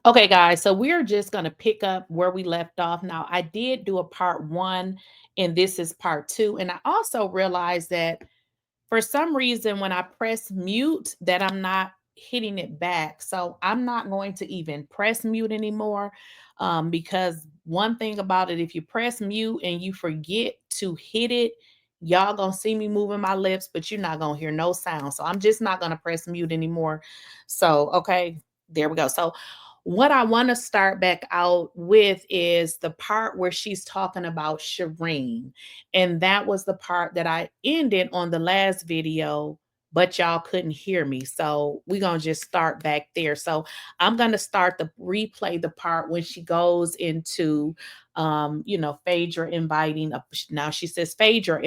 Okay, guys, so we're just going to pick up where we left off. Now, I did do a part 1, and this is part 2. And I also realized that for some reason, when I press mute, that I'm not hitting it back. So I'm not going to even press mute anymore, because one thing about it, if you press mute and you forget to hit it, y'all gonna see me moving my lips, but you're not gonna hear no sound. So I'm just not gonna press mute anymore. So, okay, there we go. So what I want to start back out with is the part where she's talking about Shireen. And that was the part that I ended on the last video, but y'all couldn't hear me. So we're going to just start back there. So I'm going to start the replay the part when she goes into, Phaedra inviting, now she says Phaedra,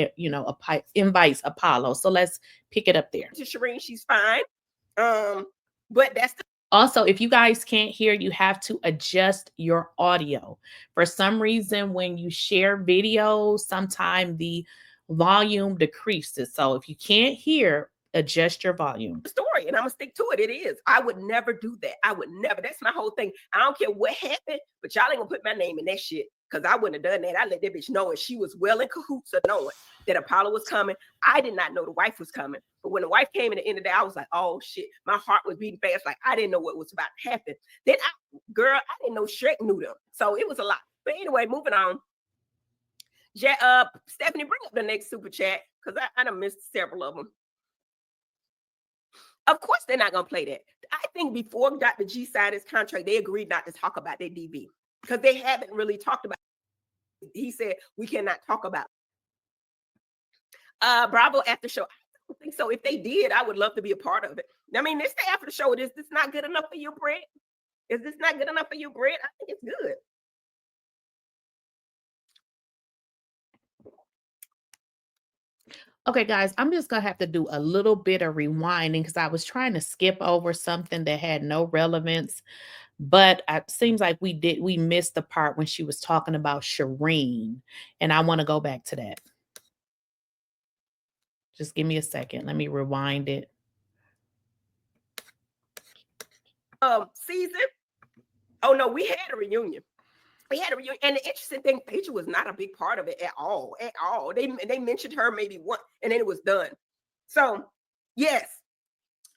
invites Apollo. So let's pick it up there. To Shireen, she's fine. But that's the also, if you guys can't hear, you have to adjust your audio. For some reason, when you share videos, sometimes the volume decreases. So if you can't hear, adjust your volume. story, and I'm gonna stick to it. It is. I would never do that. I would never. That's my whole thing. I don't care what happened, but y'all ain't gonna put my name in that shit, because I wouldn't have done that. I let that bitch know, and she was well in cahoots of knowing that Apollo was coming. I did not know the wife was coming, but when the wife came at the end of the day, I was like, oh shit, my heart was beating fast. Like I didn't know what was about to happen. Then I didn't know Shrek knew them, so it was a lot. But anyway, moving on. Stephanie, bring up the next super chat, because I done missed several of them. Of course, they're not going to play that. I think before Dr. G signed his contract, they agreed not to talk about their DV, because they haven't really talked about it. He said, we cannot talk about it. Bravo after show. I don't think so. If they did, I would love to be a part of it. I mean, this day after the show, is this not good enough for you, Brett? Is this not good enough for you, Brett? I think it's good. Okay, guys, I'm just going to have to do a little bit of rewinding because I was trying to skip over something that had no relevance. But it seems like we missed the part when she was talking about Shireen. And I want to go back to that. Just give me a second. Let me rewind it. Season. Oh, no, we had a reunion. And the interesting thing, Phaedra was not a big part of it at all. They mentioned her maybe once, and then it was done. So, yes,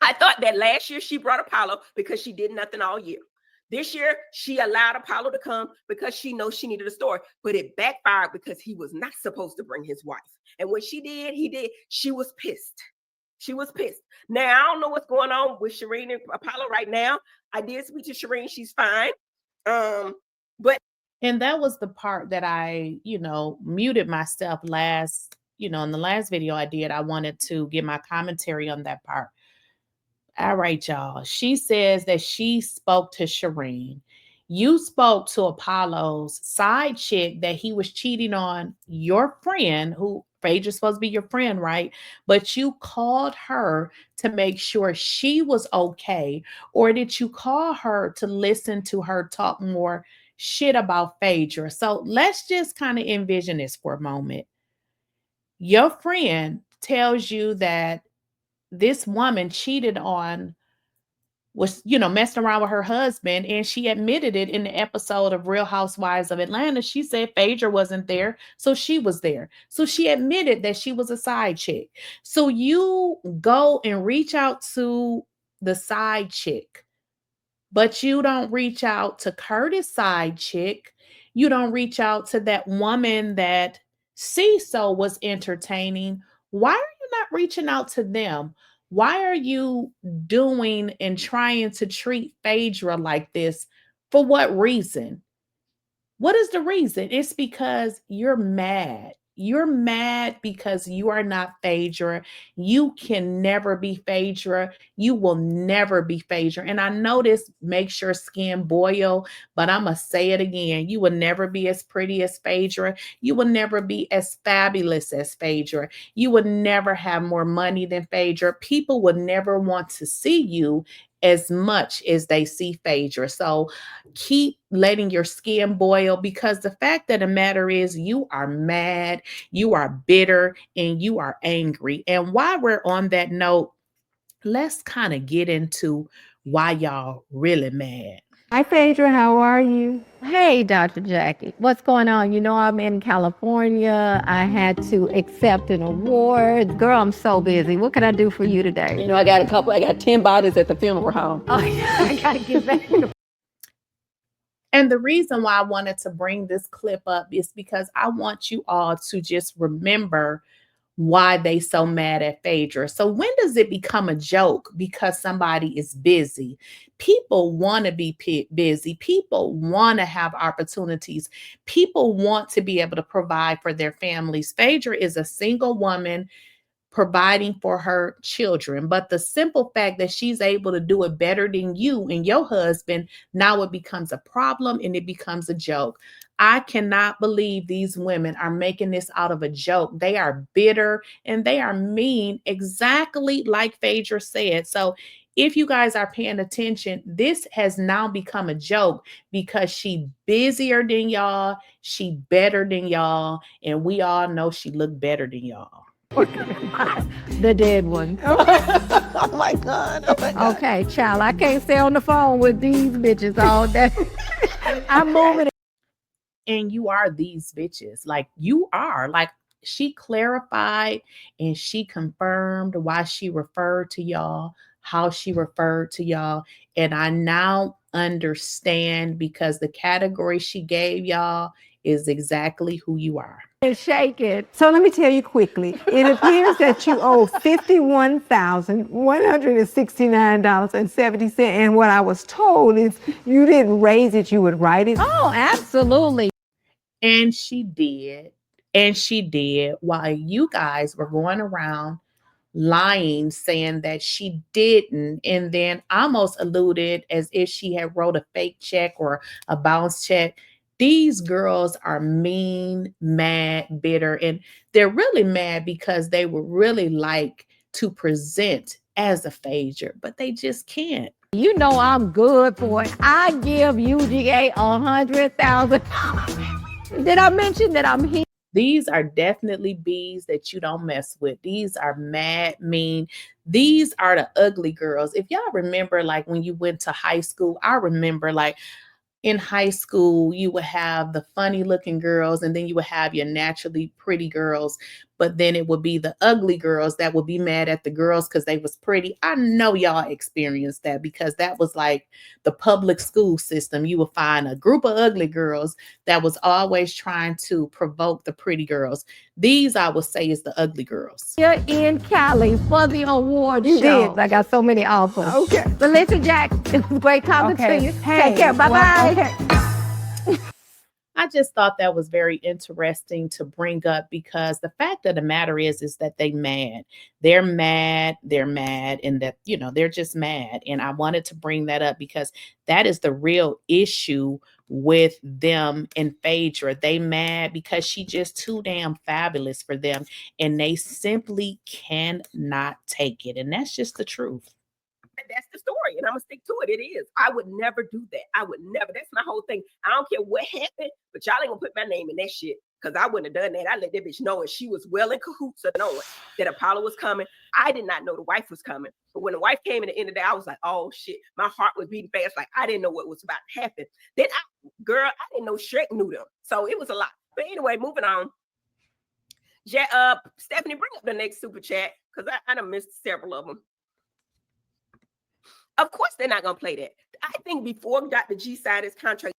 I thought that last year she brought Apollo because she did nothing all year. This year, she allowed Apollo to come because she knows she needed a story, but it backfired because he was not supposed to bring his wife. And what he did. She was pissed. Now, I don't know what's going on with Shireen and Apollo right now. I did speak to Shireen. She's fine. But and that was the part that I, muted myself last, in the last video I did. I wanted to give my commentary on that part. All right, y'all. She says that she spoke to Shireen. You spoke to Apollo's side chick that he was cheating on your friend, who Phaedra's supposed to be your friend, right? But you called her to make sure she was okay. Or did you call her to listen to her talk more shit about Phaedra? So let's just kind of envision this for a moment. Your friend tells you that this woman cheated on, was, messing around with her husband, and she admitted it in the episode of Real Housewives of Atlanta. She said Phaedra wasn't there, so she was there. So she admitted that she was a side chick. So you go and reach out to the side chick, but you don't reach out to Curtis' side chick. You don't reach out to that woman that Cecil was entertaining. Why are you not reaching out to them? Why are you doing and trying to treat Phaedra like this? For what reason? What is the reason? It's because you're mad. You're mad because you are not Phaedra. You can never be Phaedra. You will never be Phaedra. And I know this makes your skin boil, but I'm going to say it again. You will never be as pretty as Phaedra. You will never be as fabulous as Phaedra. You will never have more money than Phaedra. People will never want to see you as much as they see Phaedra. So keep letting your skin boil, because the fact of the matter is you are mad, you are bitter, and you are angry. And while we're on that note, let's kind of get into why y'all really mad. Hi, Phaedra. How are you? Hey, Dr. Jackie, what's going on? You know, I'm in California. I had to accept an award. Girl, I'm so busy. What can I do for you today? You know, I got 10 bodies at the funeral home. Oh, yeah, I got to get back. And the reason why I wanted to bring this clip up is because I want you all to just remember why they so mad at Phaedra. So when does it become a joke because somebody is busy? People want to be busy. People want to have opportunities. People want to be able to provide for their families. Phaedra is a single woman providing for her children. But the simple fact that she's able to do it better than you and your husband, now it becomes a problem and it becomes a joke. I cannot believe these women are making this out of a joke. They are bitter and they are mean, exactly like Phaedra said. So if you guys are paying attention, this has now become a joke because she busier than y'all, she better than y'all, and we all know she look better than y'all. The dead one. Oh my God. Oh my God. Okay, child, I can't stay on the phone with these bitches all day. I'm moving. And you are these bitches. Like you are. Like she clarified and she confirmed why she referred to y'all, how she referred to y'all. And I now understand because the category she gave y'all is exactly who you are. And shake it. So let me tell you quickly. It appears that you owe $51,169.70. And what I was told is you didn't raise it, you would write it. Oh, absolutely. And she did. And she did while you guys were going around lying, saying that she didn't, and then almost alluded as if she had wrote a fake check or a bounce check. These girls are mean, mad, bitter, and they're really mad because they would really like to present as a Phaedra, but they just can't. You know I'm good for it. I give UGA $100,000. Did I mention that I'm here? These are definitely bees that you don't mess with. These are mad, mean. These are the ugly girls. If y'all remember, like when you went to high school, I remember like in high school, you would have the funny looking girls and then you would have your naturally pretty girls. But then it would be the ugly girls that would be mad at the girls because they was pretty. I know y'all experienced that because that was like the public school system. You would find a group of ugly girls that was always trying to provoke the pretty girls. These, I would say, is the ugly girls. Here in Cali for the award You show. did. I got so many offers. Okay. But listen, Jack, it was great talking to you. Take care. Bye-bye. Okay. I just thought that was very interesting to bring up because the fact of the matter is that they mad. They're mad, and that, you know, they're just mad. And I wanted to bring that up because that is the real issue with them and Phaedra. They mad because she just too damn fabulous for them and they simply cannot take it. And that's just the truth. That's the story, and I'm gonna stick to it. It is. I would never do that. I would never. That's my whole thing. I don't care what happened, but y'all ain't gonna put my name in that shit because I wouldn't have done that. I let that bitch know, and she was well in cahoots of knowing that Apollo was coming. I did not know the wife was coming, but when the wife came in the end of the day, I was like, oh shit, my heart was beating fast. Like I didn't know what was about to happen. Then I didn't know Shrek knew them, so it was a lot. But anyway, moving on. Stephanie, bring up the next super chat because I done missed several of them. Of course, they're not going to play that. I think before Dr. G signed his contract.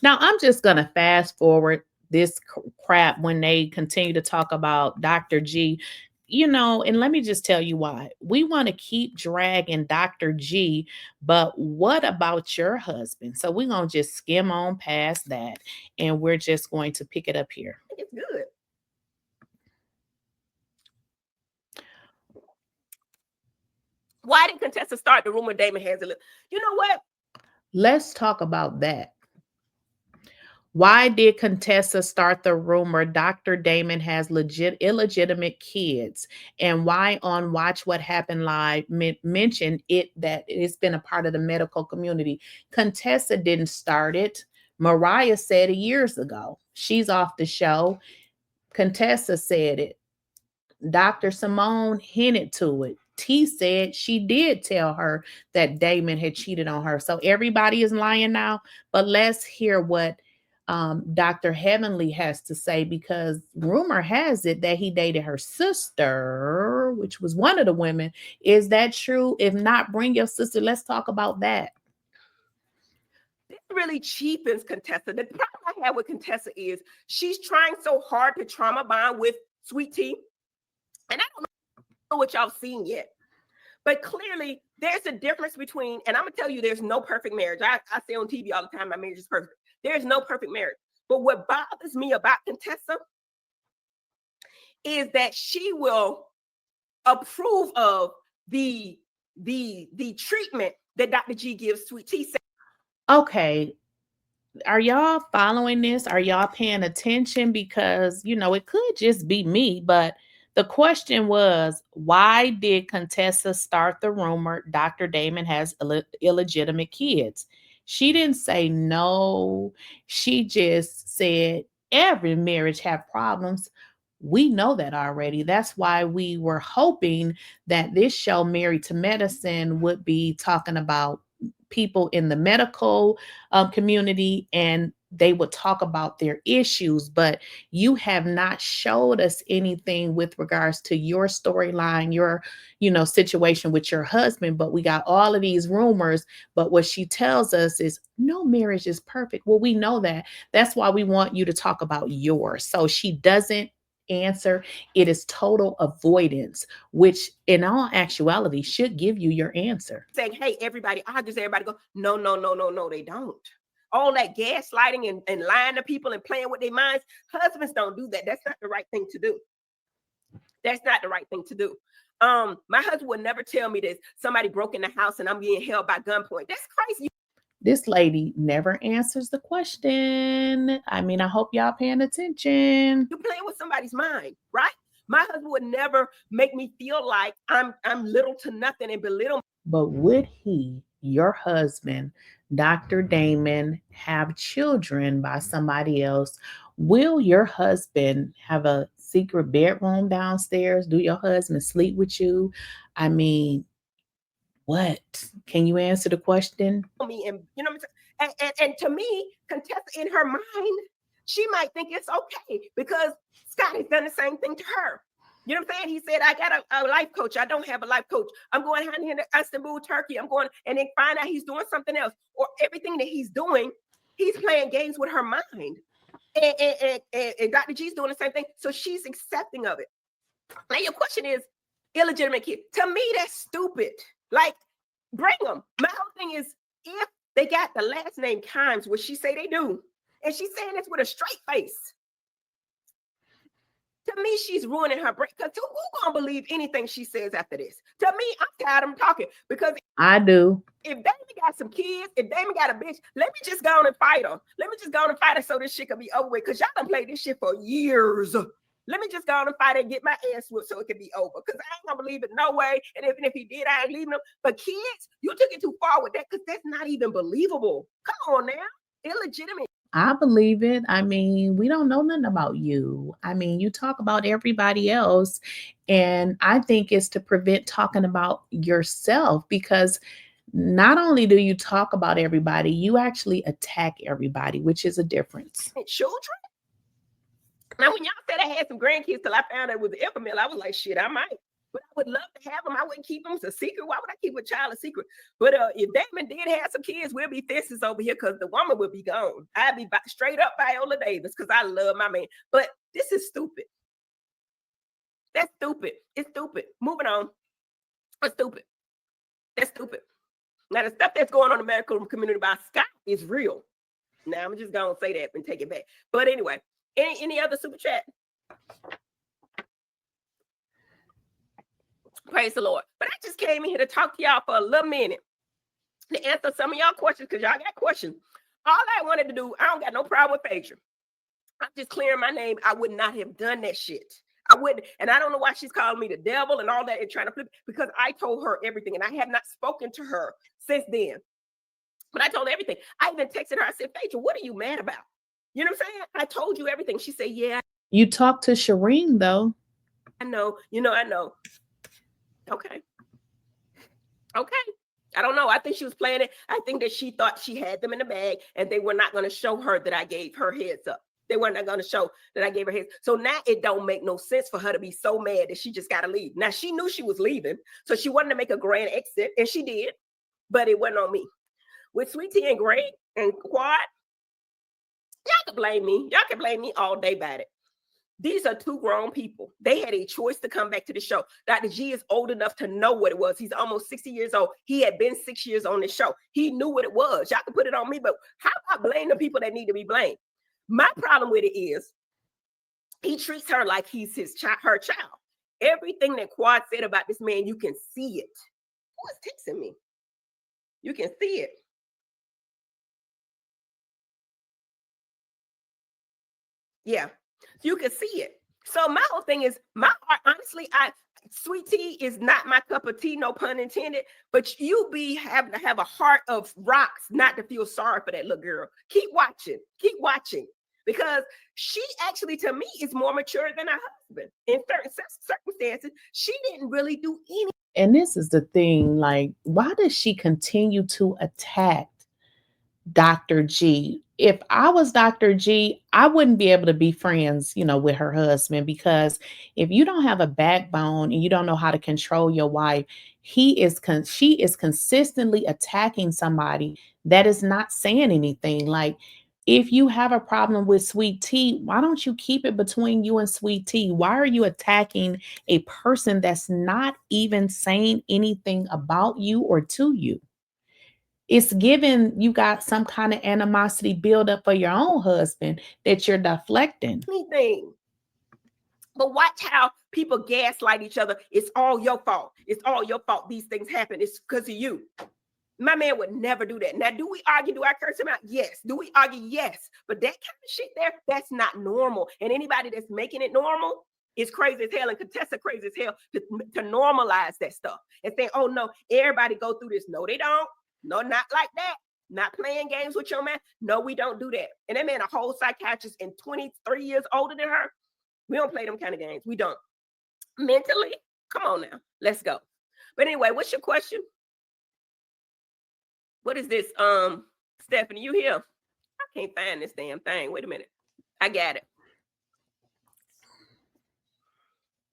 Now, I'm just going to fast forward this crap when they continue to talk about Dr. G. You know, and let me just tell you why. We want to keep dragging Dr. G, but what about your husband? So we're going to just skim on past that, and we're just going to pick it up here. It's good. Why did Contessa start the rumor Damon has a little? You know what? Let's talk about that. Why did Contessa start the rumor Dr. Damon has illegitimate kids? And why on Watch What Happened Live mentioned it that it's been a part of the medical community? Contessa didn't start it. Mariah said it years ago. She's off the show. Contessa said it. Dr. Simone hinted to it. T said she did tell her that Damon had cheated on her. So everybody is lying now. But let's hear what Dr. Heavenly has to say, because rumor has it that he dated her sister, which was one of the women. Is that true? If not, bring your sister. Let's talk about that. This really cheapens Contessa. The problem I have with Contessa is she's trying so hard to trauma bond with Sweet Tea. And I don't know what y'all seen yet. But clearly, there's a difference between, and I'm going to tell you, there's no perfect marriage. I say on TV all the time, my marriage is perfect. There's no perfect marriage. But what bothers me about Contessa is that she will approve of the treatment that Dr. G gives Sweet Tea. Okay. Are y'all following this? Are y'all paying attention? Because, you know, it could just be me, but the question was, why did Contessa start the rumor Dr. Damon has illegitimate kids? She didn't say no. She just said every marriage have problems. We know that already. That's why we were hoping that this show, Married to Medicine, would be talking about people in the medical community, and they would talk about their issues. But you have not showed us anything with regards to your storyline, your, you know, situation with your husband. But we got all of these rumors. But what she tells us is no marriage is perfect. Well, we know that. That's why we want you to talk about yours. So she doesn't answer. It is total avoidance, which in all actuality should give you your answer. Saying, hey, everybody argues, everybody go, no, they don't. All that gaslighting and lying to people and playing with their minds, husbands don't do that. That's not the right thing to do. That's not the right thing to do. My husband would never tell me this. Somebody broke in the house and I'm being held by gunpoint. That's crazy. This lady never answers the question. I mean, I hope y'all paying attention. You're playing with somebody's mind, right? My husband would never make me feel like I'm little to nothing and belittle me. But would he, your husband, Dr. Damon, have children by somebody else? Will your husband have a secret bedroom downstairs? Do your husband sleep with you? I mean, what? Can you answer the question? Me, and you know what I'm saying? And to me, Contessa, in her mind, she might think it's okay because Scotty's done the same thing to her. You know what I'm saying? He said, I got a life coach. I don't have a life coach. I'm going honey into Istanbul, Turkey. I'm going, and then find out he's doing something else. Or everything that he's doing, he's playing games with her mind. And Dr. G's doing the same thing. So she's accepting of it. Now your question is, illegitimate kid. To me, that's stupid. Like, bring them. My whole thing is, if they got the last name Kimes, which she say they do, and she's saying this with a straight face, to me, she's ruining her brain. Because who gonna believe anything she says after this? To me, I'm tired of them talking. Because I do. If Damon got some kids, if Damon got a bitch, let me just go on and fight her. Let me just go on and fight her so this shit can be over with. Because y'all done played this shit for years. Let me just go on and fight and get my ass whooped so it can be over. Because I ain't gonna believe it, no way. And even if he did, I ain't leaving him. But kids, you took it too far with that because that's not even believable. Come on now. Illegitimate. I believe it. I mean, we don't know nothing about you. I mean, you talk about everybody else. And I think it's to prevent talking about yourself, because not only do you talk about everybody, you actually attack everybody, which is a difference. Children? Now, when y'all said I had some grandkids till I found out it was the infant, I was like, shit, I might. But I would love to have them. I wouldn't keep them as a secret. Why would I keep a child a secret? But if Damon did have some kids, we'll be fisties over here because the woman would be gone. I'd be straight up Viola Davis because I love my man. But this is stupid. That's stupid. It's stupid. Moving on. That's stupid. That's stupid. Now, the stuff that's going on in the medical community about Scott is real. Now, I'm just going to say that and take it back. But anyway, any other super chat? Praise the Lord. But I just came in here to talk to y'all for a little minute to answer some of y'all questions because y'all got questions. All I wanted to do, I don't got no problem with Phaedra. I'm just clearing my name. I would not have done that shit. I wouldn't. And I don't know why she's calling me the devil and all that and trying to flip it, because I told her everything and I have not spoken to her since then. But I told her everything. I even texted her. I said, Phaedra, what are you mad about? You know what I'm saying? I told you everything. She said, yeah. You talked to Shireen, though. I know. I know. Okay. Okay. I don't know. I think she was playing it. I think that she thought she had them in the bag and they were not going to show her that I gave her heads up. They were not going to show that I gave her heads. So now it don't make no sense for her to be so mad that she just got to leave. Now she knew she was leaving. So she wanted to make a grand exit and she did, but it wasn't on me. With Sweet Tea and Greg and Quad, y'all can blame me. Y'all can blame me all day about it. These are two grown people. They had a choice to come back to the show. Dr. G is old enough to know what it was. He's almost 60 years old. He had been 6 years on the show. He knew what it was. Y'all can put it on me, but how about blame the people that need to be blamed? My problem with it is he treats her like he's her child. Everything that Quad said about this man, you can see it. Who is texting me? You can see it. Yeah. You can see it. So my whole thing is, my heart, honestly, Sweet Tea is not my cup of tea, no pun intended, but you be having to have a heart of rocks not to feel sorry for that little girl. Keep watching, because she actually, to me, is more mature than her husband. In certain circumstances, she didn't really do anything. And this is the thing, like, why does she continue to attack Dr. G? If I was Dr. G, I wouldn't be able to be friends, with her husband, because if you don't have a backbone and you don't know how to control your wife, she is consistently attacking somebody that is not saying anything. Like, if you have a problem with Sweet Tea, why don't you keep it between you and Sweet Tea? Why are you attacking a person that's not even saying anything about you or to you? It's given you got some kind of animosity build up for your own husband that you're deflecting. Anything. But watch how people gaslight each other. It's all your fault. It's all your fault. These things happen. It's because of you. My man would never do that. Now, do we argue? Do I curse him out? Yes. Do we argue? Yes. But that kind of shit there, that's not normal. And anybody that's making it normal is crazy as hell, and Contessa crazy as hell to normalize that stuff and say, oh no, everybody go through this. No, they don't. No, not like that. Not playing games with your man. No, we don't do that. And that man, a whole psychiatrist and 23 years older than her. We don't play them kind of games. We don't. Mentally, come on now. Let's go. But anyway, what's your question? What is this? Stephanie, you here? I can't find this damn thing. Wait a minute. I got it.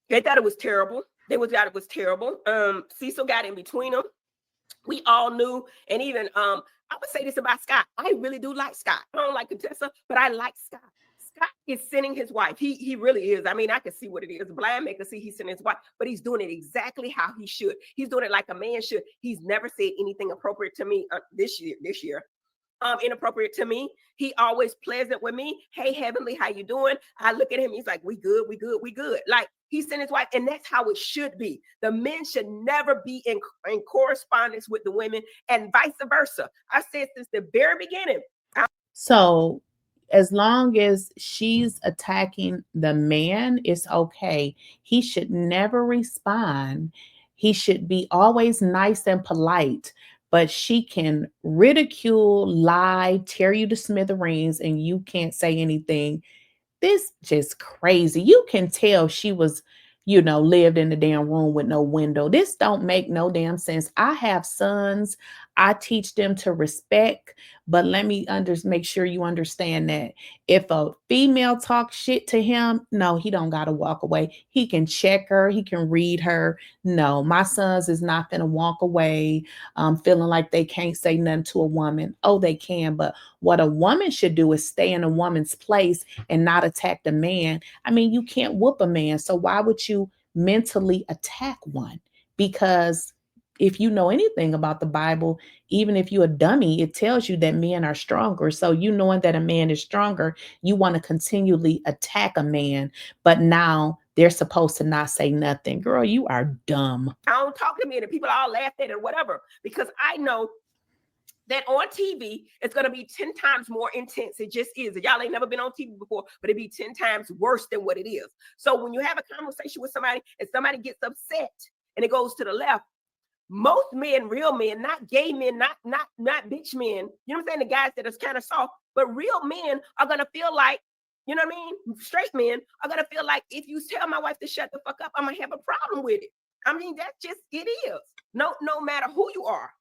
They thought it was terrible. They thought it was terrible. Cecil got in between them. We all knew, and even I would say this about Scott. I really do like Scott. I don't like Contessa, but I like Scott. Scott is sending his wife. He really is. I mean, I can see what it is. Blind man can see he's sending his wife, but he's doing it exactly how he should. He's doing it like a man should. He's never said anything appropriate to me this year. Inappropriate to me. He always pleasant with me. Hey, Heavenly, how you doing? I look at him. He's like, we good. Like, he sent his wife, and that's how it should be. The men should never be in correspondence with the women, and vice versa. I said since the very beginning. So as long as she's attacking the man, it's okay. He should never respond. He should be always nice and polite, but she can ridicule, lie, tear you to smithereens, and you can't say anything. This just crazy. You can tell she was, lived in the damn room with no window. This don't make no damn sense. I have sons. I teach them to respect, but let me make sure you understand that if a female talks shit to him, no, he don't got to walk away. He can check her. He can read her. No, my sons is not going to walk away feeling like they can't say nothing to a woman. Oh, they can. But what a woman should do is stay in a woman's place and not attack the man. I mean, you can't whoop a man. So why would you mentally attack one? Because if you know anything about the Bible, even if you're a dummy, it tells you that men are stronger. So you knowing that a man is stronger, you want to continually attack a man. But now they're supposed to not say nothing. Girl, you are dumb. I don't talk to me, and people all laugh at it or whatever, because I know that on TV, it's going to be 10 times more intense. It just is. Y'all ain't never been on TV before, but it'd be 10 times worse than what it is. So when you have a conversation with somebody and somebody gets upset and it goes to the left, most men, real men, not gay men, not bitch men, you know what I'm saying? The guys that is kind of soft, but real men are going to feel like, you know what I mean? Straight men are going to feel like, if you tell my wife to shut the fuck up, I'm going to have a problem with it. I mean, that's just, it is. No matter who you are.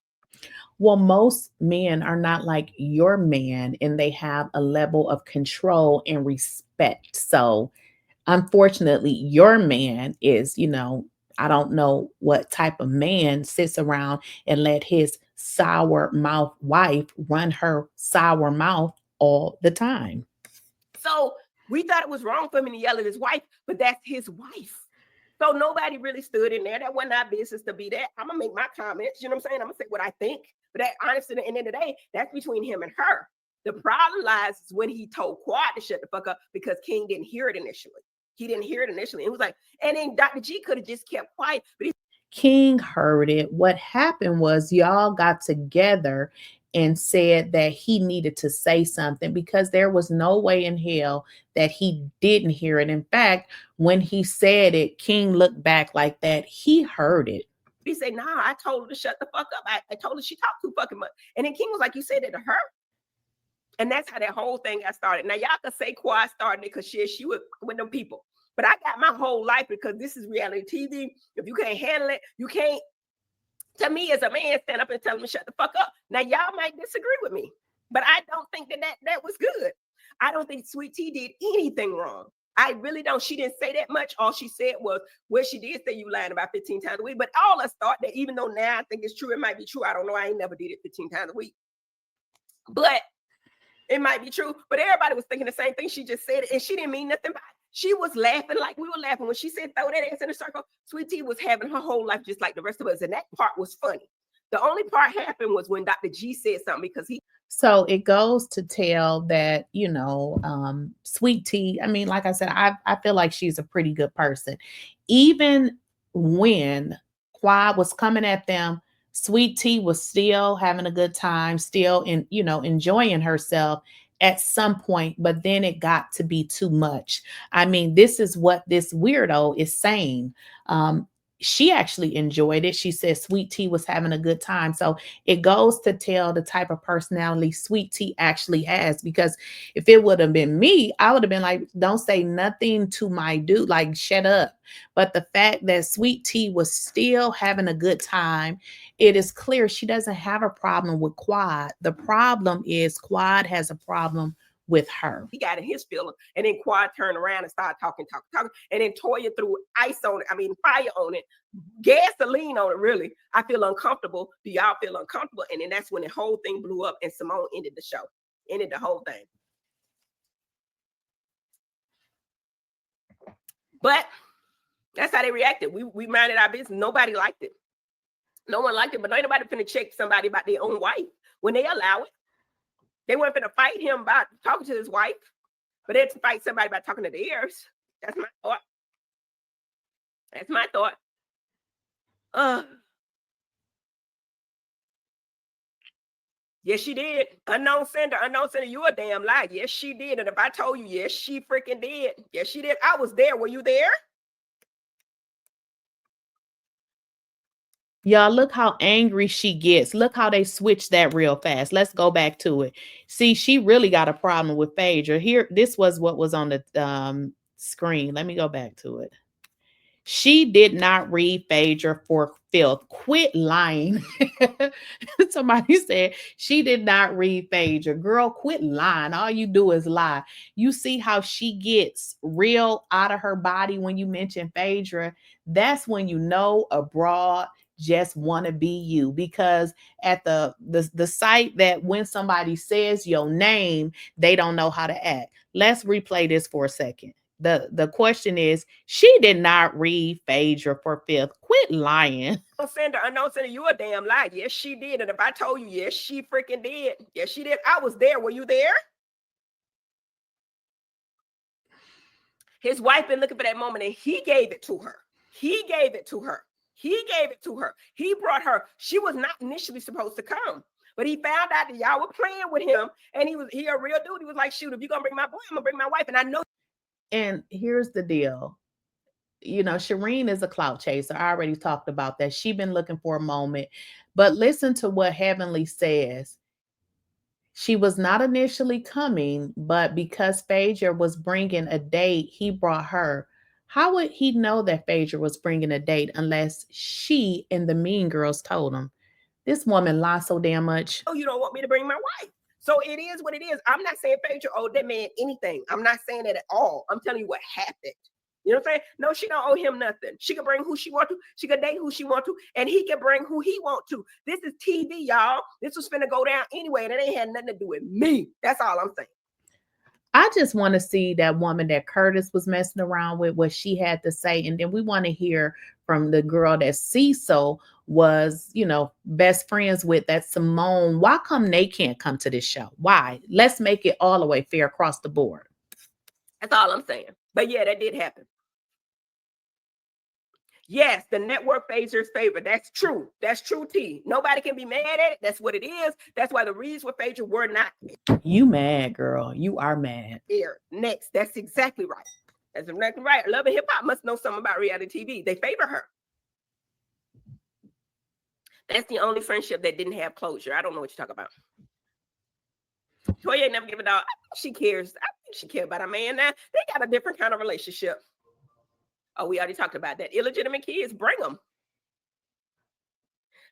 Well, most men are not like your man, and they have a level of control and respect. So, unfortunately, your man is, I don't know what type of man sits around and let his sour mouth wife run her sour mouth all the time. So we thought it was wrong for him to yell at his wife, but that's his wife. So nobody really stood in there. That wasn't our business to be that. I'm gonna make my comments. You know what I'm saying? I'm gonna say what I think. But that, honestly, at the end of the day, that's between him and her. The problem lies is when he told Quad to shut the fuck up because King didn't hear it initially. He didn't hear it initially. It was like, and then Dr. G could have just kept quiet. But King heard it. What happened was y'all got together and said that he needed to say something because there was no way in hell that he didn't hear it. In fact, when he said it, King looked back like that. He heard it. He said, nah, I told her to shut the fuck up. I told her she talked too fucking much. And then King was like, you said it to her? And that's how that whole thing got started. Now, y'all can say Quad started it because she was with them people. But I got my whole life because this is reality TV. If you can't handle it, you can't, to me as a man, stand up and tell them to shut the fuck up. Now, y'all might disagree with me, but I don't think that was good. I don't think Sweet Tea did anything wrong. I really don't. She didn't say that much. All she said was, well, she did say you lying about 15 times a week. But all us thought that even though now I think it's true, it might be true. I don't know. I ain't never did it 15 times a week. But it might be true. But everybody was thinking the same thing. She just said it, and she didn't mean nothing by it. She was laughing like we were laughing. When she said throw that ass in a circle, Sweet Tea was having her whole life just like the rest of us. And that part was funny. The only part happened was when Dr. G said something because he. So it goes to tell that, Sweet Tea, I mean, like I said, I feel like she's a pretty good person. Even when Quad was coming at them, Sweet Tea was still having a good time, still enjoying herself at some point, but then it got to be too much. I mean, this is what this weirdo is saying. She actually enjoyed it. She said Sweet Tea was having a good time. So it goes to tell the type of personality Sweet Tea actually has, because if it would have been me, I would have been like, don't say nothing to my dude, like shut up. But the fact that Sweet Tea was still having a good time, it is clear she doesn't have a problem with Quad. The problem is Quad has a problem with her. He got in his feeling, and then Quad turned around and started talking. And then Toya threw fire on it, gasoline on it, really. I feel uncomfortable. Do y'all feel uncomfortable? And then that's when the whole thing blew up, and Simone ended the show, ended the whole thing. But that's how they reacted. We minded our business. Nobody liked it. No one liked it, but nobody finna check somebody about their own wife when they allow it. They weren't finna fight him about talking to his wife, but they had to fight somebody about talking to theirs. That's my thought. That's my thought. Yes, she did. Unknown sender, you a damn lie. Yes, she did. And if I told you, yes, she freaking did. Yes, she did. I was there. Were you there? Y'all, look how angry she gets. Look how they switch that real fast. Let's go back to it. See, she really got a problem with Phaedra. Here, this was what was on the screen. Let me go back to it. She did not read Phaedra for filth. Quit lying. Somebody said she did not read Phaedra. Girl, quit lying. All you do is lie. You see how she gets real out of her body when you mention Phaedra. That's when you know a broad just want to be you, because at the site that when somebody says your name, they don't know how to act. Let's replay this for a second. The question is, she did not read Phaedra for filth. Quit lying. Unknown sender, you a damn lie. Yes, she did. And if I told you, yes, she freaking did. Yes, she did. I was there. Were you there? His wife been looking for that moment, and he gave it to her. He gave it to her. He brought her. She was not initially supposed to come, but he found out that y'all were playing with him, and he a real dude. He was like, shoot, if you're gonna bring my boy, I'm gonna bring my wife. And I know. And here's the deal. Shireen is a clout chaser. I already talked about that. She's been looking for a moment, but listen to what Heavenly says. She was not initially coming, but because Phaedra was bringing a date, he brought her. How would he know that Phaedra was bringing a date unless she and the mean girls told him? This woman lies so damn much. Oh, you don't want me to bring my wife. So it is what it is. I'm not saying Phaedra owed that man anything. I'm not saying that at all. I'm telling you what happened. You know what I'm saying? No, she don't owe him nothing. She can bring who she want to. She can date who she want to. And he can bring who he want to. This is TV, y'all. This was finna go down anyway. And it ain't had nothing to do with me. That's all I'm saying. I just want to see that woman that Curtis was messing around with, what she had to say. And then we want to hear from the girl that Cecil was, you know, best friends with, that Simone. Why come they can't come to this show? Why? Let's make it all the way fair across the board. That's all I'm saying. But yeah, that did happen. Yes, the network Phaedra's favor. That's true. That's true, T. Nobody can be mad at it. That's what it is. That's why the reads with Phaedra were not. You mad, girl. You are mad. Here, next. That's exactly right. That's exactly right. Love and Hip Hop must know something about reality TV. They favor her. That's the only friendship that didn't have closure. I don't know what you're talking about. Toya never give a dog. I think she cares. I think she cares about a man now. They got a different kind of relationship. Oh, we already talked about that. Illegitimate kids, bring them.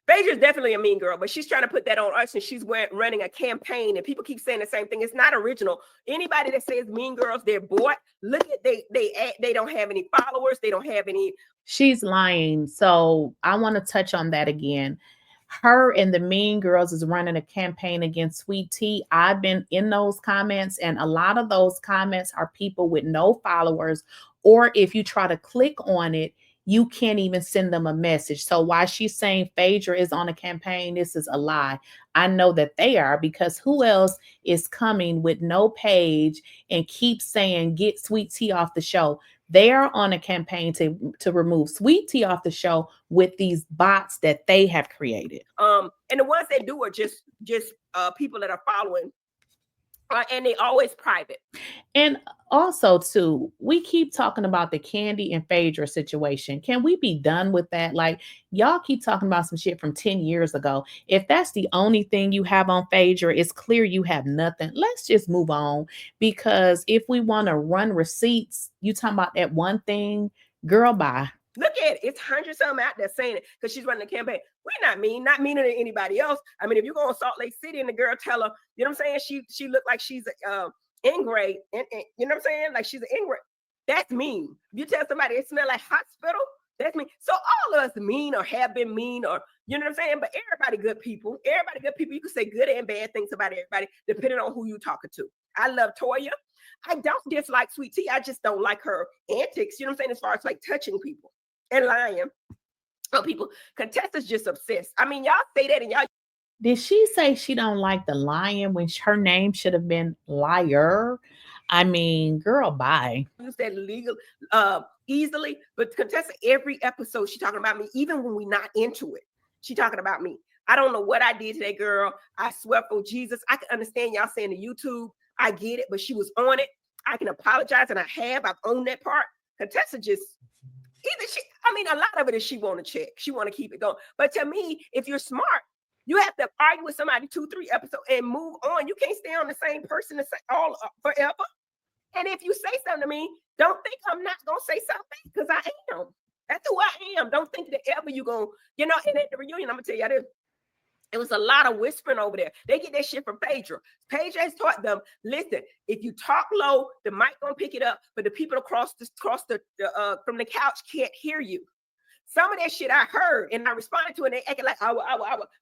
Phaedra's definitely a mean girl, but she's trying to put that on us, and she's running a campaign, and people keep saying the same thing. It's not original. Anybody that says mean girls, they're bought. Look at they don't have any followers. They don't have any. She's lying. So I want to touch on that again. Her and the Mean Girls is running a campaign against Sweet Tea. I've been in those comments, and a lot of those comments are people with no followers, or if you try to click on it, you can't even send them a message. So why she's saying Phaedra is on a campaign, this is a lie. I know that they are, because who else is coming with no page and keeps saying get Sweet Tea off the show? They are on a campaign to remove Sweet Tea off the show with these bots that they have created. And the ones that do are just people that are following. And they always private. And also, too, we keep talking about the Candy and Phaedra situation. Can we be done with that? Like, y'all keep talking about some shit from 10 years ago. If that's the only thing you have on Phaedra, it's clear you have nothing. Let's just move on. Because if we want to run receipts, you talking about that one thing, girl, bye. Look at it. It's hundreds of them out there saying it because she's running a campaign. We're not meaner than anybody else. I mean, if you go on Salt Lake City and the girl tell her, you know what I'm saying? She looked like she's ingrate, and you know what I'm saying? Like she's an ingrate. That's mean. If you tell somebody it smell like hospital, that's mean. So all of us mean or have been mean, or you know what I'm saying? But everybody good people. Everybody good people. You can say good and bad things about everybody depending on who you talking to. I love Toya. I don't dislike Sweet Tea. I just don't like her antics. You know what I'm saying? As far as like touching people and lying on people. Contestants just obsessed. I mean, y'all say that and y'all. Did she say she don't like the lion when her name should have been Liar? I mean, girl, bye. Use that legal easily, but contestant every episode she talking about me, even when we not into it. She talking about me. I don't know what I did today, girl. I swear for Jesus, I can understand y'all saying the YouTube. I get it, but she was on it. I can apologize, and I've owned that part. Contestant just either she. I mean, a lot of it is she want to check. She want to keep it going. But to me, if you're smart, you have to argue with somebody 2-3 episodes and move on. You can't stay on the same person all forever. And if you say something to me, don't think I'm not gonna say something, because I am. That's who I am. Don't think that ever you gonna, you know. And at the reunion, I'm gonna tell you this. It was a lot of whispering over there. They get that shit from Phaedra. Phaedra has taught them, listen, if you talk low, the mic gonna pick it up, but the people across the from the couch can't hear you. Some of that shit I heard, and I responded to it, and they acted like,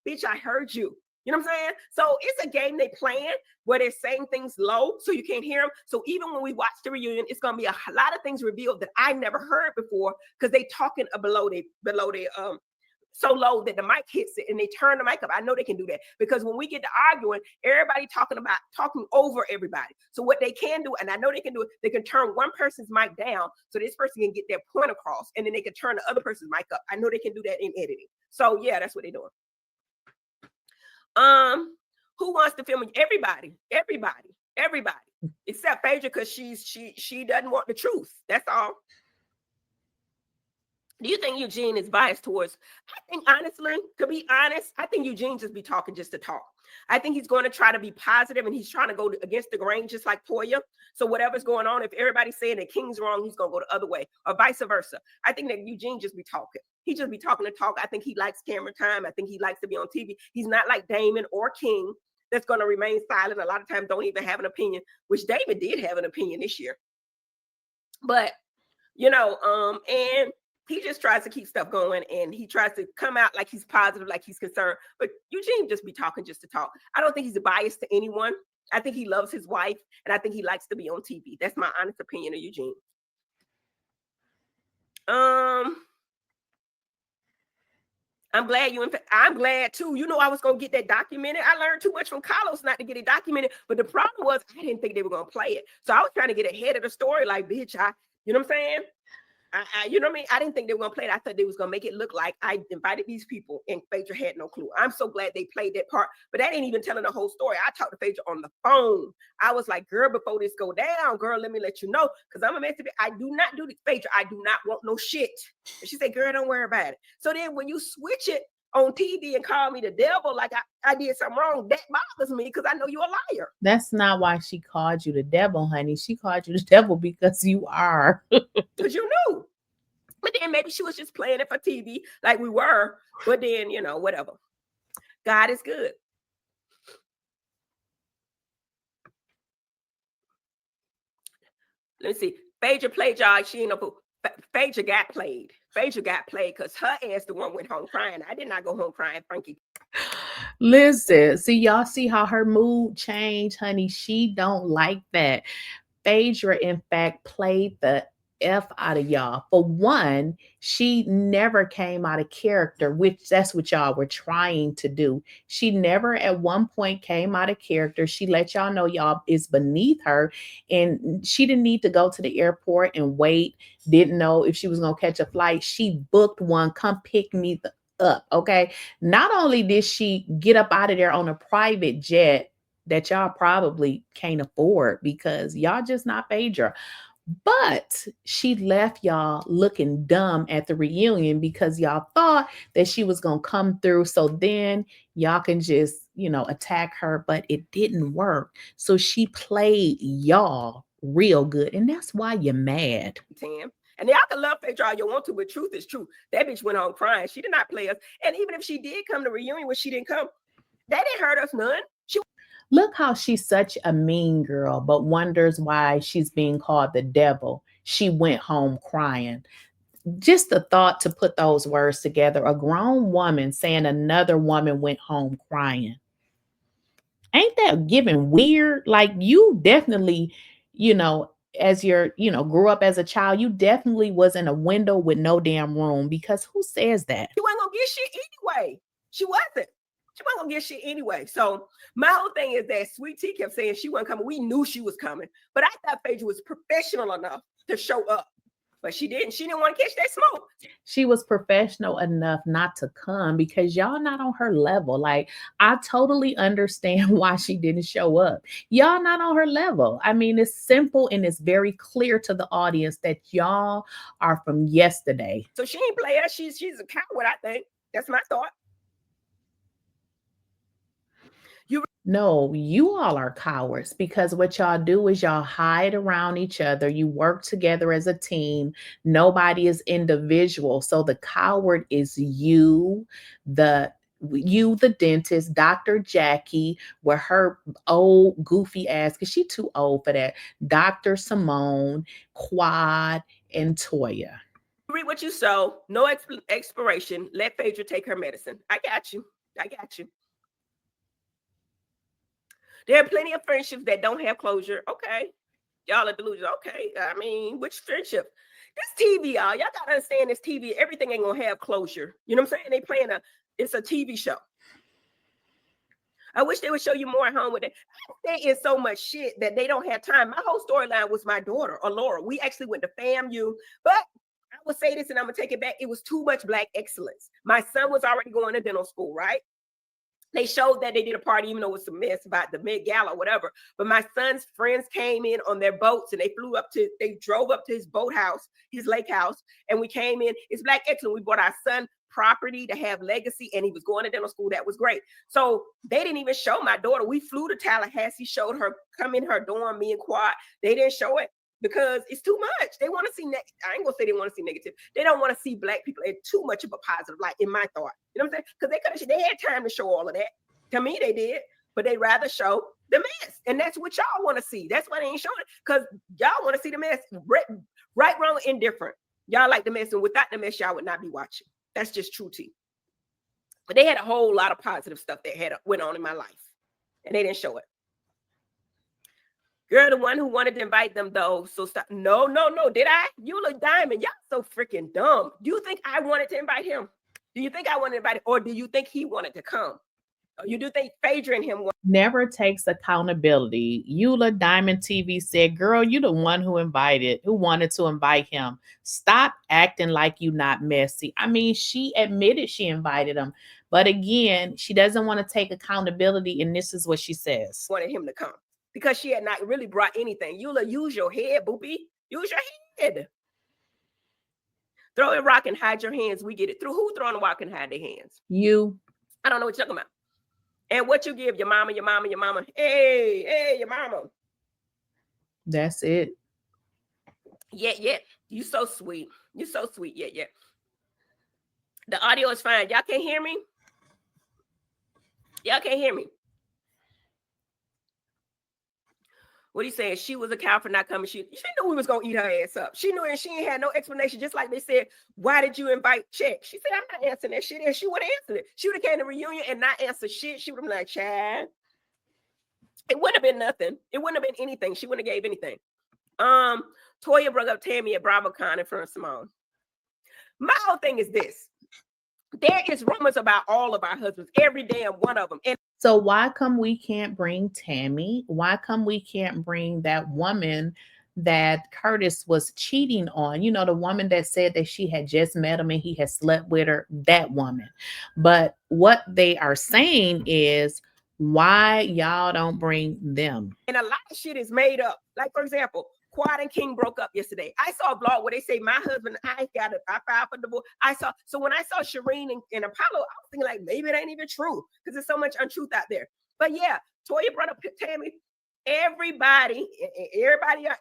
bitch, I heard you. You know what I'm saying? So it's a game they playing where they're saying things low so you can't hear them. So even when we watch the reunion, it's gonna be a lot of things revealed that I never heard before, because they talking below their so low that the mic hits it and they turn the mic up. I know they can do that, because when we get to arguing, everybody talking over everybody. So what they can do, and I know they can do it, they can turn one person's mic down so this person can get their point across, and then they can turn the other person's mic up. I know they can do that in editing. So yeah, that's what they're doing. Who wants to film? Everybody, except Phaedra, because she doesn't want the truth. That's all. Do you think Eugene is biased towards? I think honestly, to be honest, I think Eugene just be talking just to talk. I think he's going to try to be positive, and he's trying to go against the grain, just like Toya. So whatever's going on, if everybody's saying that King's wrong, he's going to go the other way, or vice versa. I think that Eugene just be talking. He just be talking to talk. I think he likes camera time. I think he likes to be on TV. He's not like Damon or King that's going to remain silent. A lot of times don't even have an opinion, which David did have an opinion this year. But, you know, and he just tries to keep stuff going, and he tries to come out like he's positive, like he's concerned. But Eugene just be talking just to talk. I don't think he's biased to anyone. I think he loves his wife, and I think he likes to be on TV. That's my honest opinion of Eugene. I'm glad I'm glad too. You know, I was going to get that documented. I learned too much from Carlos not to get it documented. But the problem was I didn't think they were going to play it. So I was trying to get ahead of the story. Like, bitch, you know what I'm saying? You know what I mean? I didn't think they were going to play it. I thought they was going to make it look like I invited these people and Phaedra had no clue. I'm so glad they played that part. But that ain't even telling the whole story. I talked to Phaedra on the phone. I was like, girl, before this go down, girl, let me let you know. Because I'm a mess. I do not do this, Phaedra. I do not want no shit. And she said, girl, don't worry about it. So then when you switch it on TV and call me the devil, like I did something wrong, that bothers me because I know you're a liar. That's not why she called you the devil, honey. She called you the devil because you are. Because you knew. But then maybe she was just playing it for TV like we were. But then, you know, whatever. God is good. Let's see. Phaedra played y'all. She ain't no. Phaedra got played. Phaedra got played because her ass the one went home crying. I did not go home crying, Frankie. Listen, see, y'all see how her mood changed, honey. She don't like that. Phaedra, in fact, played the F out of y'all. For one, she never came out of character, which that's what y'all were trying to do. She never at one point came out of character. She let y'all know y'all is beneath her, and she didn't need to go to the airport and wait. Didn't know if she was going to catch a flight. She booked one. Come pick me up. Okay. Not only did she get up out of there on a private jet that y'all probably can't afford because y'all just not Phaedra, but she left y'all looking dumb at the reunion because y'all thought that she was going to come through. So then y'all can just, you know, attack her, but it didn't work. So she played y'all real good. And that's why you're mad. Tim. And y'all can love Phaedra all you want to, but truth is true. That bitch went home crying. She did not play us. And even if she did come to reunion when she didn't come, that didn't hurt us none. Look how she's such a mean girl, but wonders why she's being called the devil. She went home crying. Just the thought to put those words together. A grown woman saying another woman went home crying. Ain't that giving weird? Like you definitely, you know, as you're, you know, grew up as a child, you definitely was in a window with no damn room because who says that? She wasn't gonna get shit anyway. She wasn't. She wasn't gonna get shit anyway. So my whole thing is that Sweet Tea kept saying she wasn't coming. We knew she was coming, but I thought Phaedra was professional enough to show up, but she didn't. She didn't want to catch that smoke. She was professional enough not to come because y'all not on her level. Like I totally understand why she didn't show up. Y'all not on her level. I mean, it's simple and it's very clear to the audience that y'all are from yesterday. So she ain't play her. She's a coward. I think that's my thought. No, you all are cowards because what y'all do is y'all hide around each other. You work together as a team. Nobody is individual. So the coward is you, the dentist, Dr. Jackie, with her old goofy ass, because she too old for that, Dr. Simone, Quad, and Toya. Read what you sow. No expiration. Let Phaedra take her medicine. I got you. I got you. There are plenty of friendships that don't have closure. Okay. Y'all are delusional. Okay. I mean, which friendship? This TV, y'all gotta understand this TV. Everything ain't gonna have closure. You know what I'm saying? They playing it's a TV show. I wish they would show you more at home with it. There is so much shit that they don't have time. My whole storyline was my daughter, Laura. We actually went to FAMU, but I will say this and I'm gonna take it back. It was too much Black excellence. My son was already going to dental school, right? They showed that they did a party, even though it was a mess about the Met Gala or whatever. But my son's friends came in on their boats and they drove up to his boathouse, his lake house. And we came in. It's Black Excellence. We bought our son property to have legacy, and he was going to dental school. That was great. So they didn't even show my daughter. We flew to Tallahassee, showed her come in her dorm, me and Quad. They didn't show it because it's too much. They want to see, I ain't gonna say they want to see negative. They don't want to see Black people in too much of a positive light, in my thought. You know what I'm saying? Because they had time to show all of that. To me, they did, but they rather show the mess. And that's what y'all want to see. That's why they ain't showing it, because y'all want to see the mess. Right, wrong, indifferent. Y'all like the mess, and without the mess, y'all would not be watching. That's just true tea. But they had a whole lot of positive stuff that went on in my life, and they didn't show it. Girl, the one who wanted to invite them, though. So stop. No. Did I? Eula Diamond, y'all so freaking dumb. Do you think I wanted to invite him? Do you think I wanted to invite him? Or do you think he wanted to come? You do think Phaedra and him never takes accountability. Eula Diamond TV said, girl, you the one who wanted to invite him. Stop acting like you not messy. I mean, she admitted she invited him. But again, she doesn't want to take accountability. And this is what she says. Wanted him to come because she had not really brought anything. Eula, use your head, boopy. Use your head. Throw a rock and hide your hands. We get it. Through who throwing a rock and hide their hands? You. I don't know what you're talking about. And what you give your mama. Hey, your mama. That's it. Yeah. You so sweet. You so sweet. Yeah. The audio is fine. Y'all can't hear me? Y'all can't hear me. What he saying? She was a cow for not coming. She knew we was gonna eat her ass up. She knew, and she ain't had no explanation. Just like they said, why did you invite Check? She said, I'm not answering that shit. And she would have answered it. She would have came to reunion and not answered shit. She would have been like, Chad. It wouldn't have been nothing. It wouldn't have been anything. She wouldn't have gave anything. Toya brought up Tammy at BravoCon in front of Simone. My whole thing is this. There is rumors about all of our husbands, every damn one of them. And so why come we can't bring Tammy? Why come we can't bring that woman that Curtis was cheating on? You know, the woman that said that she had just met him and he had slept with her, that woman. But what they are saying is, why y'all don't bring them? And a lot of shit is made up. Like, for example, Quad and King broke up yesterday. I saw a blog where they say my husband, I filed for divorce. So when I saw Shireen and Apollo, I was thinking like, maybe it ain't even true because there's so much untruth out there. But yeah, Toya brought up Tammy. Everybody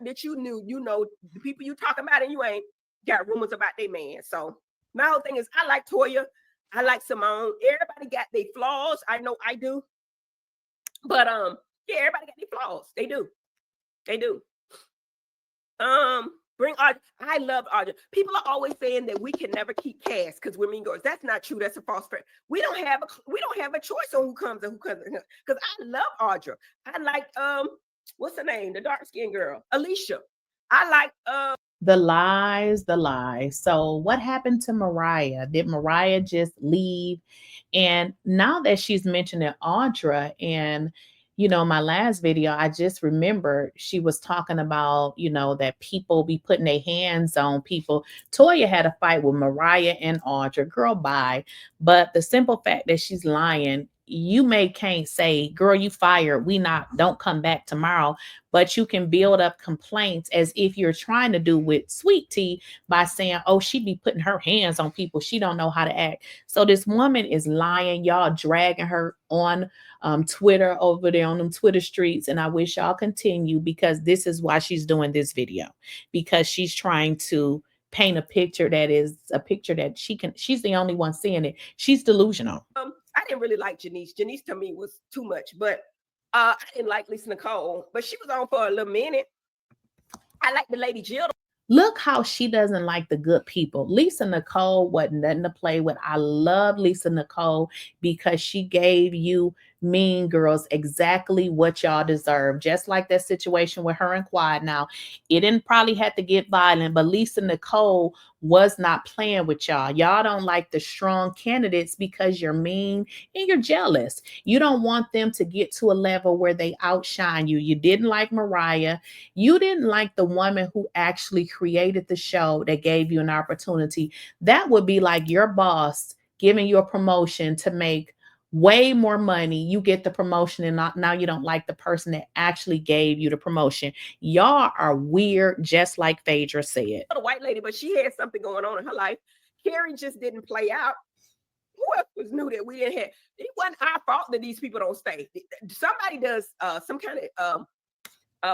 that you knew, you know, the people you talking about and you ain't got rumors about their man. So my whole thing is, I like Toya. I like Simone. Everybody got their flaws. I know I do. But yeah, everybody got their flaws. They do. Bring Audra. I love Audra. People are always saying that we can never keep Cass because we're mean girls. That's not true. That's a false fact. We don't have a choice on who comes and who comes. Because I love Audra. I like what's her name? The dark skinned girl, Alicia. I like the lies. So what happened to Mariah? Did Mariah just leave? And now that she's mentioning Audra, and you know, my last video, I just remembered she was talking about, you know, that people be putting their hands on people. Toya had a fight with Mariah and Audra. Girl, bye. But the simple fact that she's lying, you can't say, girl, you fired. Don't come back tomorrow. But you can build up complaints as if you're trying to do with Sweet Tea by saying, oh, she be putting her hands on people. She don't know how to act. So this woman is lying. Y'all dragging her on Twitter over there on them Twitter streets. And I wish y'all continue, because this is why she's doing this video, because she's trying to paint a picture that is a picture that she's the only one seeing it. She's delusional. I didn't really like Janice. Janice to me was too much, but I didn't like Lisa Nicole, but she was on for a little minute. I like the Lady Jill. Look how she doesn't like the good people. Lisa Nicole wasn't nothing to play with. I love Lisa Nicole because she gave you Mean Girls exactly what y'all deserve. Just like that situation with her and Quad. Now, it didn't probably have to get violent, but Lisa Nicole was not playing with y'all. Y'all don't like the strong candidates because you're mean and you're jealous. You don't want them to get to a level where they outshine you. You didn't like Mariah. You didn't like the woman who actually created the show that gave you an opportunity. That would be like your boss giving you a promotion to make way more money. You get the promotion, and now you don't like the person that actually gave you the promotion. Y'all are weird, just like Phaedra said. The white lady, but she had something going on in her life. Carrie just didn't play out. Who else was knew that we didn't have? It wasn't our fault that these people don't stay. Somebody does some kind of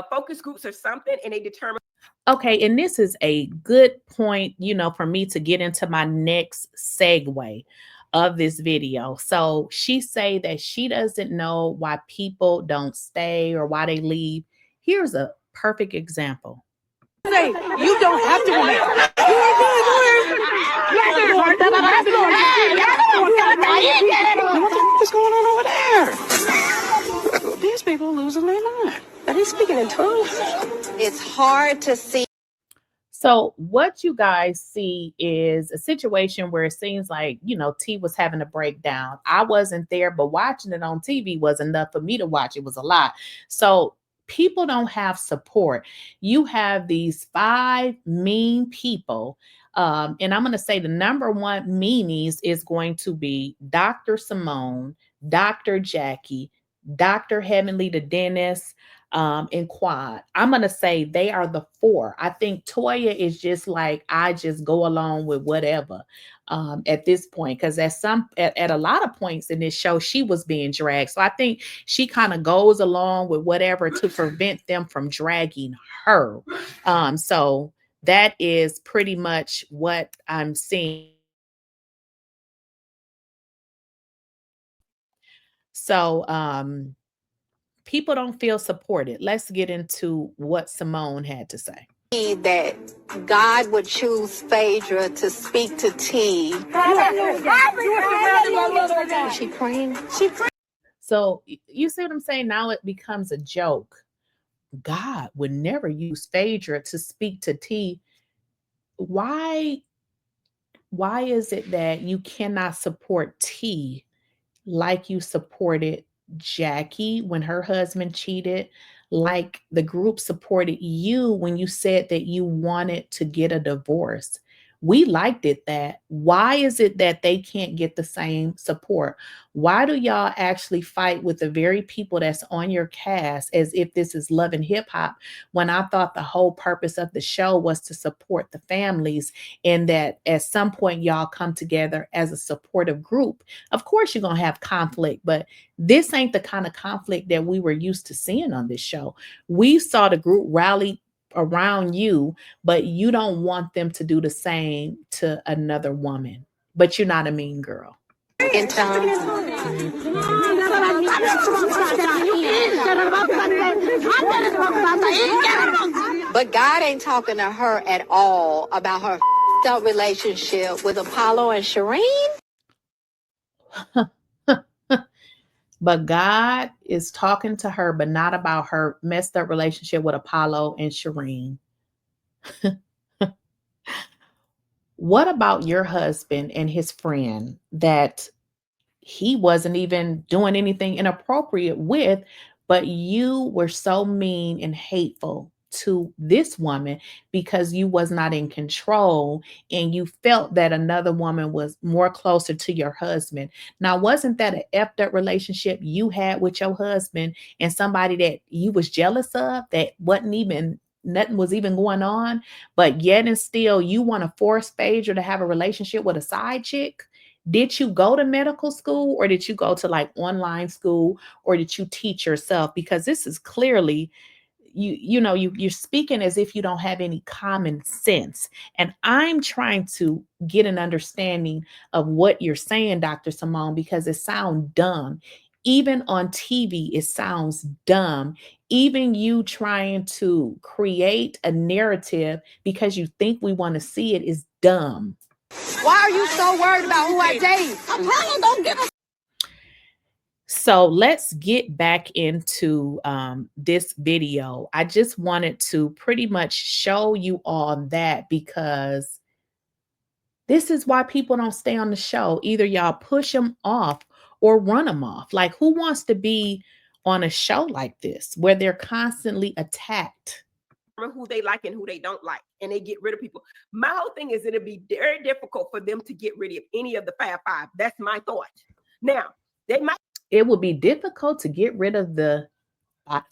focus groups or something, and they determine. Okay, and this is a good point, you know, for me to get into my next segue of this video. So she say that she doesn't know why people don't stay or why they leave. Here's a perfect example. Say, you don't have to remain. What's going on over there? These people losing their mind. Are they speaking in tongues? It's hard to see. So what you guys see is a situation where it seems like, you know, T was having a breakdown. I wasn't there, but watching it on TV was enough for me to watch. It was a lot. So people don't have support. You have these 5 mean people. And I'm going to say the number one meanies is going to be Dr. Simone, Dr. Jackie, Dr. Heavenly, the dentist, and Quad. I'm going to say they are the 4. I think Toya is just like, I just go along with whatever at this point, because at a lot of points in this show, she was being dragged. So I think she kind of goes along with whatever to prevent them from dragging her. So that is pretty much what I'm seeing. So, people don't feel supported. Let's get into what Simone had to say. That God would choose Phaedra to speak to T. Is she praying? So you see what I'm saying? Now it becomes a joke. God would never use Phaedra to speak to T. Why is it that you cannot support T like you supported Jackie when her husband cheated, like the group supported you when you said that you wanted to get a divorce? We liked it that. Why is it that they can't get the same support? Why do y'all actually fight with the very people that's on your cast as if this is Love and Hip Hop, when I thought the whole purpose of the show was to support the families, and that at some point y'all come together as a supportive group? Of course you're going to have conflict, but this ain't the kind of conflict that we were used to seeing on this show. We saw the group rally around you, but you don't want them to do the same to another woman. But you're not a mean girl. In tongues. But God ain't talking to her at all about her up relationship with Apollo and Shireen. But God is talking to her, but not about her messed up relationship with Apollo and Shireen. What about your husband and his friend that he wasn't even doing anything inappropriate with, but you were so mean and hateful to this woman because you was not in control and you felt that another woman was more closer to your husband? Now, wasn't that an effed up relationship you had with your husband and somebody that you was jealous of, that wasn't even, nothing was even going on, but yet and still you want to force Phaedra to have a relationship with a side chick? Did you go to medical school, or did you go to like online school, or did you teach yourself? Because this is clearly, you're speaking as if you don't have any common sense. And I'm trying to get an understanding of what you're saying, Dr. Simone, because it sounds dumb. Even on TV, it sounds dumb. Even you trying to create a narrative because you think we want to see it is dumb. Why are you so worried about who I date? Apollo don't give a. So let's get back into this video. I just wanted to pretty much show you all that, because this is why people don't stay on the show. Either y'all push them off or run them off. Like, who wants to be on a show like this where they're constantly attacked? Who they like and who they don't like, and they get rid of people. My whole thing is it'll be very difficult for them to get rid of any of the Fab Five. That's my thought. Now, They might. It would be difficult to get rid of the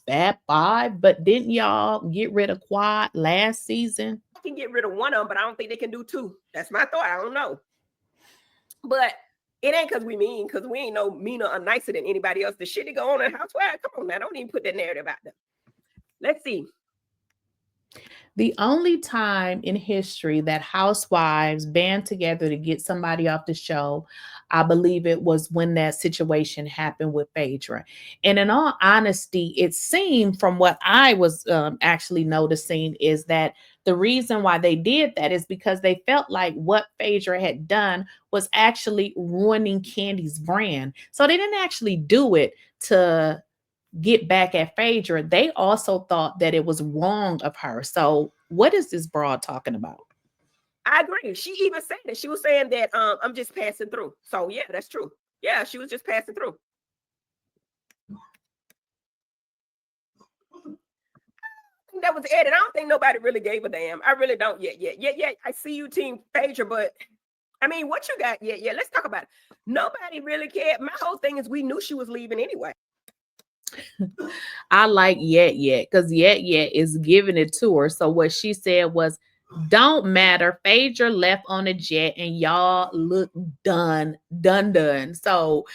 Fab Five, but didn't y'all get rid of Quad last season? I can get rid of one of them, but I don't think they can do two. That's my thought. I don't know. But it ain't because we mean, because we ain't no meaner or nicer than anybody else. The shit that go on in Housewives, come on now, don't even put that narrative out there. Let's see. The only time in history that housewives band together to get somebody off the show, I believe it was when that situation happened with Phaedra. And in all honesty, it seemed from what I was actually noticing is that the reason why they did that is because they felt like what Phaedra had done was actually ruining Candy's brand. So they didn't actually do it to get back at Phaedra. They also thought that it was wrong of her. So what is this broad talking about? I agree. She even said that. She was saying that I'm just passing through. So yeah, that's true. Yeah, she was just passing through. That was edited. I don't think nobody really gave a damn. I really don't yet. I see you, Team Phaedra, but I mean, what you got? Yeah. Let's talk about it. Nobody really cared. My whole thing is we knew she was leaving anyway. I like yet because yet is giving it to her. So what she said was, don't matter. Phaedra left on a jet and y'all look done. So,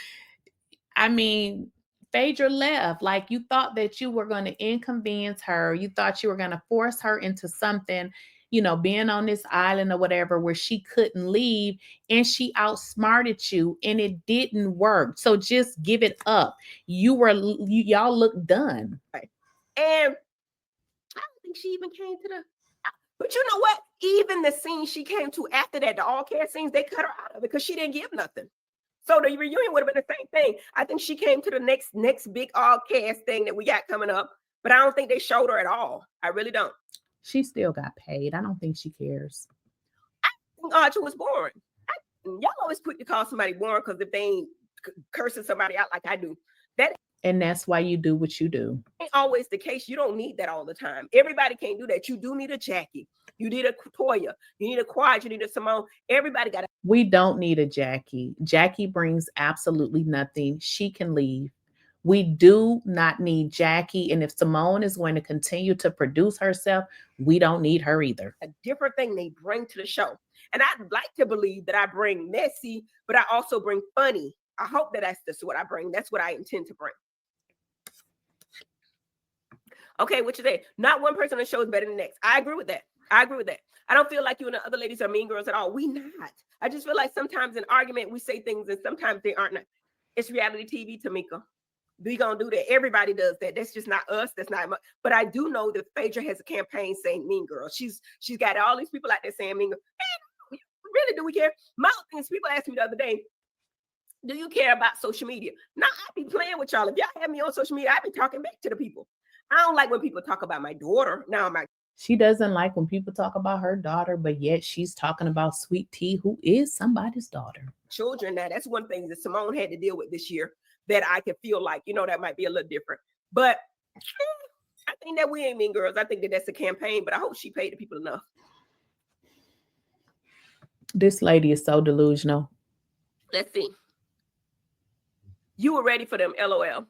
I mean, Phaedra left. Like, you thought that you were going to inconvenience her. You thought you were going to force her into something, you know, being on this island or whatever, where she couldn't leave, and she outsmarted you and it didn't work. So just give it up. Y'all look done. Right. And I don't think she even came to the, but you know what? Even the scene she came to after that, the all care scenes, they cut her out of it because she didn't give nothing. So the reunion would have been the same thing. I think she came to the next big all cast thing that we got coming up, but I don't think they showed her at all. I really don't. She still got paid. I don't think she cares. I think Archer was boring. Y'all always quick to call somebody boring because if they ain't cursing somebody out like I do, and that's why you do what you do. Ain't always the case. You don't need that all the time. Everybody can't do that. You do need a Jackie. You need a Toya. You need a Quad. You need a Simone. Everybody got. We don't need a Jackie. Jackie brings absolutely nothing. She can leave. We do not need Jackie. And if Simone is going to continue to produce herself, we don't need her either. A different thing they bring to the show. And I'd like to believe that I bring messy, but I also bring funny. I hope that that's what I bring. That's what I intend to bring. Okay, what you say? Not one person on the show is better than the next. I agree with that. I don't feel like you and the other ladies are mean girls at all. We not. I just feel like sometimes in argument we say things and sometimes they aren't. It's reality TV, Tamika. We gonna do that. Everybody does that. That's just not us. That's not. But I do know that Phaedra has a campaign saying mean girls. She's got all these people out there saying mean girls. Man, really, do we care? My thing is, people asked me the other day, do you care about social media? Now I be playing with y'all. If y'all have me on social media, I be talking back to the people. I don't like when people talk about my daughter. She doesn't like when people talk about her daughter, but yet she's talking about Sweet Tea, who is somebody's daughter. Children. Now that's one thing that Simone had to deal with this year that I could feel like, you know, that might be a little different. But I think that we ain't mean girls. I think that that's a campaign, but I hope she paid the people enough. This lady is so delusional. Let's see. You were ready for them, LOL.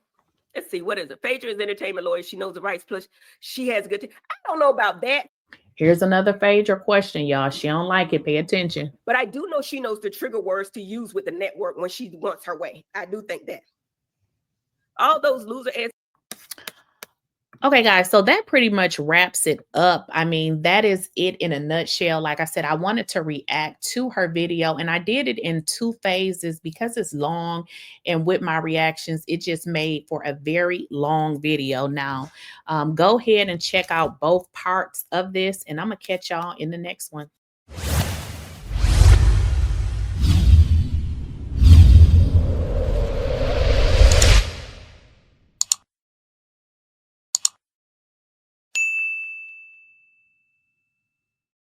Let's see, what is it? Phaedra is entertainment lawyer. She knows the rights, plus she has good. I don't know about that. Here's another Phaedra question, y'all. She don't like it. Pay attention. But I do know she knows the trigger words to use with the network when she wants her way. I do think that. All those loser answers. Okay, guys, so that pretty much wraps it up. I mean, that is it in a nutshell. Like I said, I wanted to react to her video, and I did it in 2 phases because it's long, and with my reactions, it just made for a very long video. Now, go ahead and check out both parts of this, and I'm going to catch y'all in the next one.